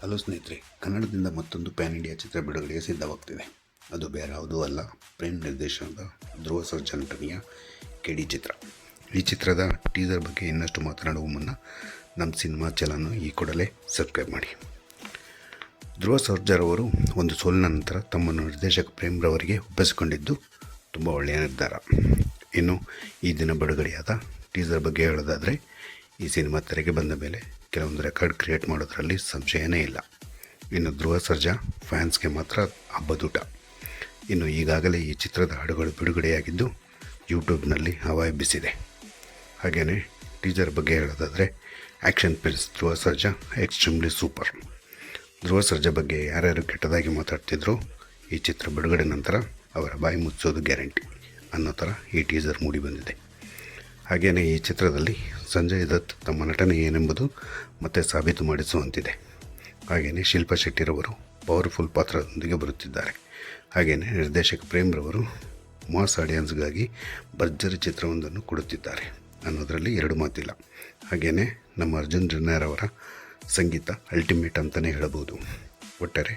Hello ಸ್ನೇಹಿತರೆ, ಕನ್ನಡದಿಂದ ಮತ್ತೊಂದು ಪ್ಯಾನ್ ಇಂಡಿಯಾ ಚಿತ್ರ ಬಿಡುಗಡೆಗೆ ಸಿದ್ಧವಾಗ್ತಿದೆ. ಅದು ಬೇರೆ ಯಾವುದೂ ಅಲ್ಲ, ಪ್ರೇಮ್ ನಿರ್ದೇಶನದ ಧ್ರುವ ಸರ್ಜಾ ನಟನೆಯ KD ಚಿತ್ರ. ಈ ಚಿತ್ರದ ಟೀಸರ್ ಬಗ್ಗೆ ಇನ್ನಷ್ಟು ಮಾತನಾಡುವ ಮುನ್ನ ನಮ್ಮ ಸಿನಿಮಾ ಚಾನಲ್ನ ಈ ಕೂಡಲೇ ಸಬ್ಸ್ಕ್ರೈಬ್ ಮಾಡಿ. ಧ್ರುವ ಸರ್ಜಾರವರು ಒಂದು ಸೋಲಿನ ನಂತರ ತಮ್ಮನ್ನು ನಿರ್ದೇಶಕ ಪ್ರೇಮ್ ರವರಿಗೆ ಒಪ್ಪಿಸಿಕೊಂಡಿದ್ದು ತುಂಬ ಒಳ್ಳೆಯ ನಿರ್ಧಾರ. ಇನ್ನು ಈ ದಿನ ಬಿಡುಗಡೆಯಾದ ಟೀಸರ್ ಬಗ್ಗೆ ಹೇಳೋದಾದರೆ, ಈ ಸಿನಿಮಾ ತೆರೆಗೆ ಬಂದ ಮೇಲೆ ಕೆಲವೊಂದು ರೆಕಾರ್ಡ್ ಕ್ರಿಯೇಟ್ ಮಾಡೋದರಲ್ಲಿ ಸಂಶಯನೇ ಇಲ್ಲ. ಇನ್ನು ಧ್ರುವ ಸರ್ಜಾ ಫ್ಯಾನ್ಸ್ಗೆ ಮಾತ್ರ ಹಬ್ಬದೂಟ. ಇನ್ನು ಈಗಾಗಲೇ ಈ ಚಿತ್ರದ ಹಾಡುಗಳು ಬಿಡುಗಡೆಯಾಗಿದ್ದು ಯೂಟ್ಯೂಬ್ನಲ್ಲಿ ಹವಾ ಎಬ್ಬಿಸಿದೆ. ಹಾಗೆಯೇ ಟೀಸರ್ ಬಗ್ಗೆ ಹೇಳೋದಾದರೆ, action prince Dhruva Sarja extremely super. Dhruva Sarja ಬಗ್ಗೆ ಯಾರ್ಯಾರು ಕೆಟ್ಟದಾಗಿ ಮಾತಾಡ್ತಿದ್ರು, ಈ ಚಿತ್ರ ಬಿಡುಗಡೆ ನಂತರ ಅವರ ಬಾಯಿ ಮುಚ್ಚೋದು ಗ್ಯಾರಂಟಿ ಅನ್ನೋ ಥರ ಈ ಟೀಸರ್ ಮೂಡಿ ಬಂದಿದೆ. ಹಾಗೆಯೇ ಈ ಚಿತ್ರದಲ್ಲಿ ಸಂಜಯ್ ದತ್ ತಮ್ಮ ನಟನೆ ಏನೆಂಬುದು ಮತ್ತೆ ಸಾಬೀತು ಮಾಡಿಸುವಂತಿದೆ. ಹಾಗೆಯೇ ಶಿಲ್ಪಾ ಶೆಟ್ಟಿರವರು ಪವರ್ಫುಲ್ ಪಾತ್ರದೊಂದಿಗೆ ಬರುತ್ತಿದ್ದಾರೆ. ಹಾಗೆಯೇ ನಿರ್ದೇಶಕ ಪ್ರೇಮ್ ರವರು ಮಾಸ್ ಆಡಿಯನ್ಸ್ಗಾಗಿ ಭರ್ಜರಿ ಚಿತ್ರವೊಂದನ್ನು ಕೊಡುತ್ತಿದ್ದಾರೆ ಅನ್ನೋದರಲ್ಲಿ ಎರಡು ಮಾತಿಲ್ಲ. ಹಾಗೆಯೇ ನಮ್ಮ ಅರ್ಜುನ್ ಜನ್ಯಾರವರ ಸಂಗೀತ ಅಲ್ಟಿಮೇಟ್ ಅಂತಲೇ ಹೇಳಬಹುದು. ಒಟ್ಟಾರೆ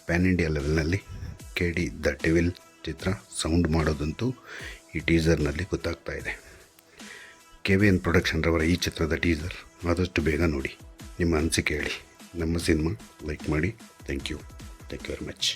ಪ್ಯಾನ್ ಇಂಡಿಯಾ ಲೆವೆಲ್ನಲ್ಲಿ KD ದ ಡೆವಿಲ್ ಚಿತ್ರ ಸೌಂಡ್ ಮಾಡೋದಂತೂ ಈ ಟೀಸರ್ನಲ್ಲಿ ಗೊತ್ತಾಗ್ತಾ ಇದೆ. KVN ಪ್ರೊಡಕ್ಷನ್ ರವರ ಈ ಚಿತ್ರದ ಟೀಸರ್ ಆದಷ್ಟು ಬೇಗ ನೋಡಿ ನಿಮ್ಮ ಅನಿಸಿಕೆ ಹೇಳಿ. ನಮ್ಮ ಸಿನಿಮಾ ಲೈಕ್ ಮಾಡಿ. Thank you very much.